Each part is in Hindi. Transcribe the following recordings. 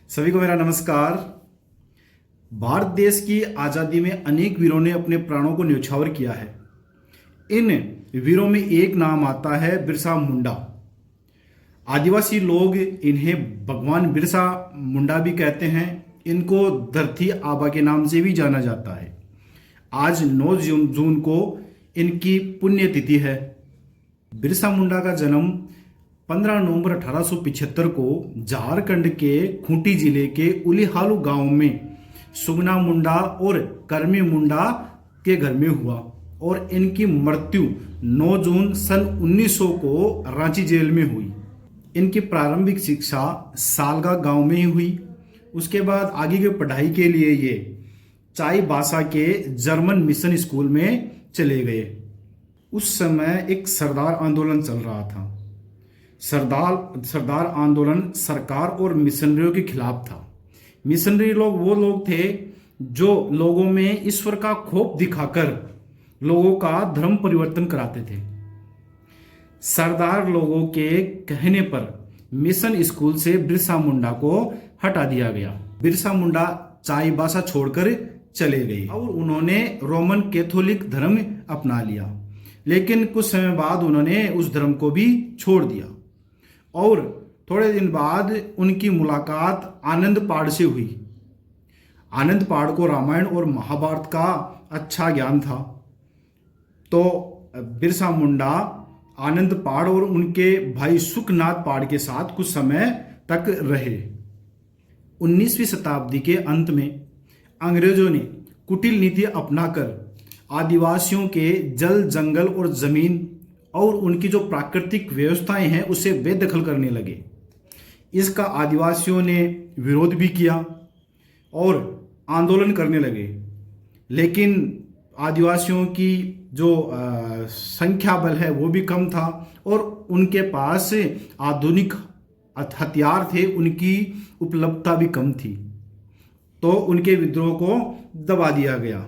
सभी को मेरा नमस्कार। भारत देश की आज़ादी में अनेक वीरों ने अपने प्राणों को न्यौछावर किया है। इन वीरों में एक नाम आता है बिरसा मुंडा। आदिवासी लोग इन्हें भगवान बिरसा मुंडा भी कहते हैं। इनको धरती आबा के नाम से भी जाना जाता है। आज 9 जून को इनकी पुण्यतिथि है। बिरसा मुंडा का जन्म 15 नवंबर 1875 को झारखंड के खूंटी जिले के उलिहालू गांव में सुगना मुंडा और कर्मी मुंडा के घर में हुआ और इनकी मृत्यु 9 जून सन 1900 को रांची जेल में हुई। इनकी प्रारंभिक शिक्षा सालगा गांव में ही हुई। उसके बाद आगे की पढ़ाई के लिए ये चाईबासा के जर्मन मिशन स्कूल में चले गए। उस समय एक सरदार आंदोलन चल रहा था। सरदार आंदोलन सरकार और मिशनरियों के खिलाफ था। मिशनरी लोग वो लोग थे जो लोगों में ईश्वर का खौफ दिखाकर लोगों का धर्म परिवर्तन कराते थे। सरदार लोगों के कहने पर मिशन स्कूल से बिरसा मुंडा को हटा दिया गया। बिरसा मुंडा चाईबासा छोड़कर चले गए और उन्होंने रोमन कैथोलिक धर्म अपना लिया। लेकिन कुछ समय बाद उन्होंने उस धर्म को भी छोड़ दिया और थोड़े दिन बाद उनकी मुलाकात आनंद पाड़ से हुई। आनंद पाड़ को रामायण और महाभारत का अच्छा ज्ञान था, तो बिरसा मुंडा आनंद पाड़ और उनके भाई सुखनाथ पाड़ के साथ कुछ समय तक रहे। 19वीं शताब्दी के अंत में अंग्रेजों ने कुटिल नीति अपनाकर आदिवासियों के जल, जंगल और जमीन और उनकी जो प्राकृतिक व्यवस्थाएं हैं उसे बेदखल करने लगे। इसका आदिवासियों ने विरोध भी किया और आंदोलन करने लगे। लेकिन आदिवासियों की जो संख्या बल है वो भी कम था और उनके पास आधुनिक हथियार थे, उनकी उपलब्धता भी कम थी, तो उनके विद्रोह को दबा दिया गया।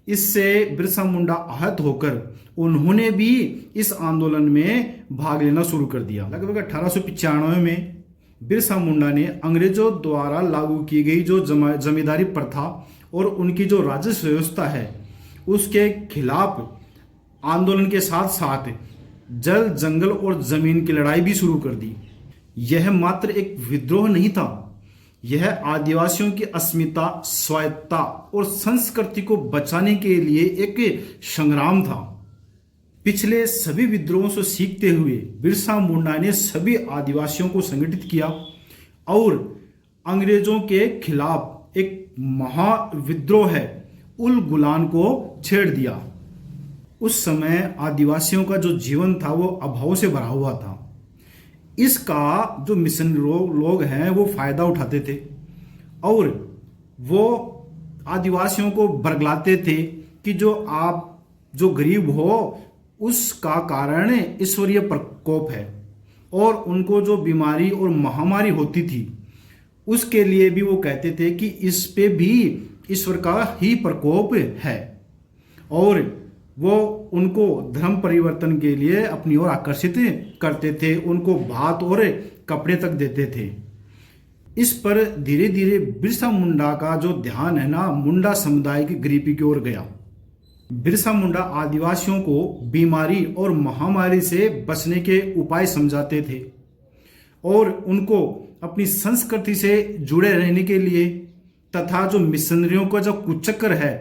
इससे बिरसा मुंडा आहत होकर उन्होंने भी इस आंदोलन में भाग लेना शुरू कर दिया। लगभग 1895 में बिरसा मुंडा ने अंग्रेजों द्वारा लागू की गई जो जमींदारी प्रथा और उनकी जो राजस्व व्यवस्था है उसके खिलाफ आंदोलन के साथ साथ जल, जंगल और जमीन की लड़ाई भी शुरू कर दी। यह मात्र एक विद्रोह नहीं था, यह आदिवासियों की अस्मिता, स्वायत्तता और संस्कृति को बचाने के लिए एक संग्राम था। पिछले सभी विद्रोहों से सीखते हुए बिरसा मुंडा ने सभी आदिवासियों को संगठित किया और अंग्रेजों के खिलाफ एक महाविद्रोह है उल गुलान को छेड़ दिया। उस समय आदिवासियों का जो जीवन था वो अभाव से भरा हुआ था। इसका जो मिशन लोग हैं वो फायदा उठाते थे और वो आदिवासियों को बरगलाते थे कि जो आप जो गरीब हो उसका कारण ईश्वरीय प्रकोप है, और उनको जो बीमारी और महामारी होती थी उसके लिए भी वो कहते थे कि इस पे भी ईश्वर का ही प्रकोप है, और वो उनको धर्म परिवर्तन के लिए अपनी ओर आकर्षित करते थे, उनको भात और कपड़े तक देते थे। इस पर धीरे धीरे बिरसा मुंडा का जो ध्यान है ना मुंडा समुदाय की गरीबी की ओर गया। बिरसा मुंडा आदिवासियों को बीमारी और महामारी से बचने के उपाय समझाते थे और उनको अपनी संस्कृति से जुड़े रहने के लिए तथा जो मिशनरियों का जो कुचक्कर है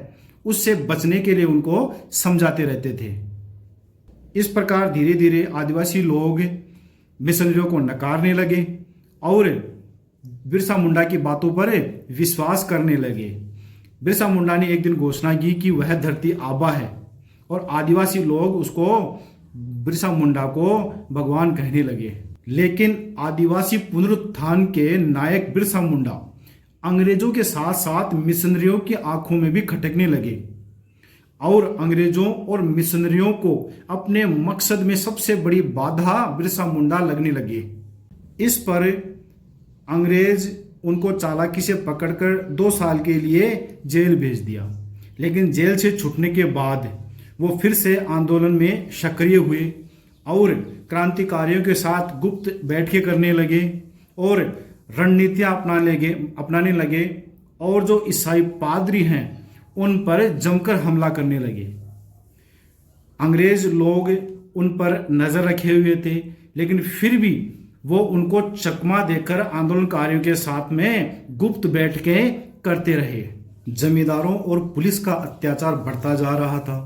उससे बचने के लिए उनको समझाते रहते थे। इस प्रकार धीरे धीरे आदिवासी लोग मिशनरियों को नकारने लगे और बिरसा मुंडा की बातों पर विश्वास करने लगे। बिरसा मुंडा ने एक दिन घोषणा की कि वह धरती आबा है और आदिवासी लोग उसको बिरसा मुंडा को भगवान कहने लगे। लेकिन आदिवासी पुनरुत्थान के नायक बिरसा मुंडा अंग्रेजों के साथ साथ मिशनरियों की आंखों में भी खटकने लगे और अंग्रेजों और मिशनरियों को अपने मकसद में सबसे बड़ी बाधा बिरसा मुंडा लगने लगे। इस पर अंग्रेज उनको चालाकी से पकड़कर 2 साल के लिए जेल भेज दिया। लेकिन जेल से छूटने के बाद वो फिर से आंदोलन में सक्रिय हुए और क्रांतिकारियों के साथ गुप्त बैठकें करने लगे और रणनीतियां अपनाने लगे और जो ईसाई पादरी हैं उन पर जमकर हमला करने लगे। अंग्रेज लोग उन पर नजर रखे हुए थे, लेकिन फिर भी वो उनको चकमा देकर आंदोलनकारियों के साथ में गुप्त बैठकें करते रहे। जमींदारों और पुलिस का अत्याचार बढ़ता जा रहा था,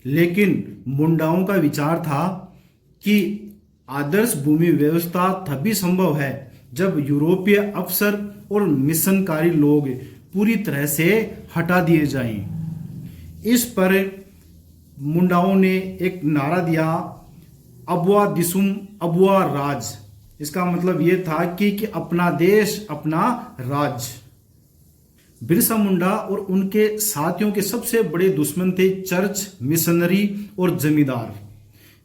लेकिन मुंडाओं का विचार था कि आदर्श भूमि व्यवस्था तभी संभव है जब यूरोपीय अफसर और मिशनकारी लोग पूरी तरह से हटा दिए जाएं। इस पर मुंडाओं ने एक नारा दिया, अबुआ दिसुम अबुआ राज। इसका मतलब ये था कि अपना देश अपना राज। बिरसा मुंडा और उनके साथियों के सबसे बड़े दुश्मन थे चर्च, मिशनरी और जमींदार।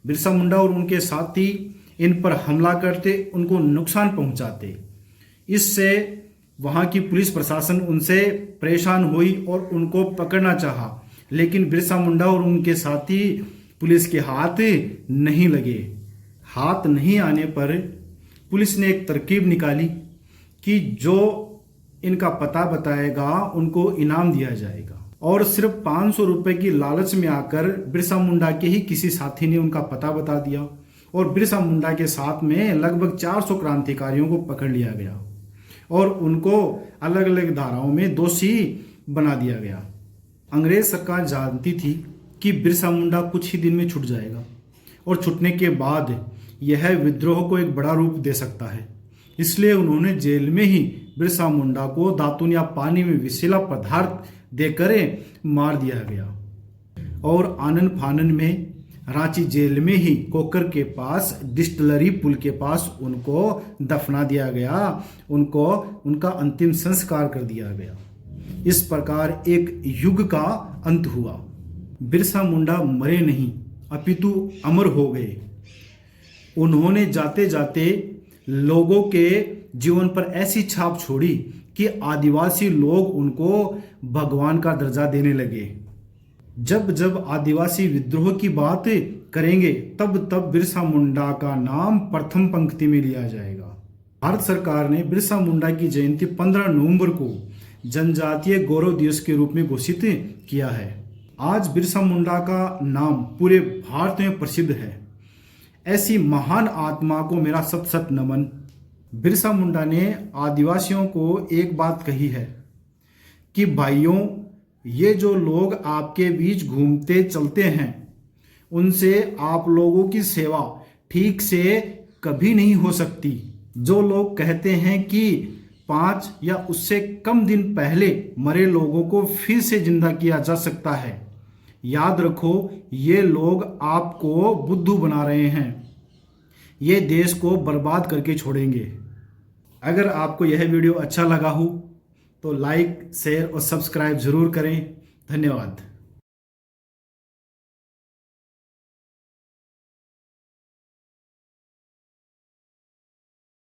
बिरसा मुंडा और उनके साथी इन पर हमला करते, उनको नुकसान पहुंचाते। इससे वहां की पुलिस प्रशासन उनसे परेशान हुई और उनको पकड़ना चाहा, लेकिन बिरसा मुंडा और उनके साथी पुलिस के हाथ नहीं लगे। हाथ नहीं आने पर पुलिस ने एक तरकीब निकाली कि जो इनका पता बताएगा उनको इनाम दिया जाएगा। और सिर्फ 500 रुपए की लालच में आकर बिरसा मुंडा के ही किसी साथी ने उनका पता बता दिया और बिरसा मुंडा के साथ में लगभग 400 क्रांतिकारियों को पकड़ लिया गया और उनको अलग अलग धाराओं में दोषी बना दिया गया। अंग्रेज सरकार जानती थी कि बिरसा मुंडा कुछ ही दिन में छूट जाएगा और छूटने के बाद यह विद्रोह को एक बड़ा रूप दे सकता है। इसलिए उन्होंने जेल में ही बिरसा मुंडा को दातुन या पानी में विषैला पदार्थ देकर मार दिया गया और आनन फानन में रांची जेल में ही कोकर के पास डिस्टिलरी पुल के पास उनको दफना दिया गया, उनको उनका अंतिम संस्कार कर दिया गया। इस प्रकार एक युग का अंत हुआ। बिरसा मुंडा मरे नहीं अपितु अमर हो गए। उन्होंने जाते जाते लोगों के जीवन पर ऐसी छाप छोड़ी कि आदिवासी लोग उनको भगवान का दर्जा देने लगे। जब जब आदिवासी विद्रोह की बात करेंगे तब तब बिरसा मुंडा का नाम प्रथम पंक्ति में लिया जाएगा। भारत सरकार ने बिरसा मुंडा की जयंती 15 नवंबर को जनजातीय गौरव दिवस के रूप में घोषित किया है। आज बिरसा मुंडा का नाम पूरे भारत में प्रसिद्ध है। ऐसी महान आत्मा को मेरा सत सत नमन। बिरसा मुंडा ने आदिवासियों को एक बात कही है कि भाइयों, ये जो लोग आपके बीच घूमते चलते हैं उनसे आप लोगों की सेवा ठीक से कभी नहीं हो सकती। जो लोग कहते हैं कि 5 या उससे कम दिन पहले मरे लोगों को फिर से जिंदा किया जा सकता है, याद रखो ये लोग आपको बुद्धू बना रहे हैं। ये देश को बर्बाद करके छोड़ेंगे। अगर आपको यह वीडियो अच्छा लगा हो तो लाइक, शेयर और सब्सक्राइब जरूर करें। धन्यवाद।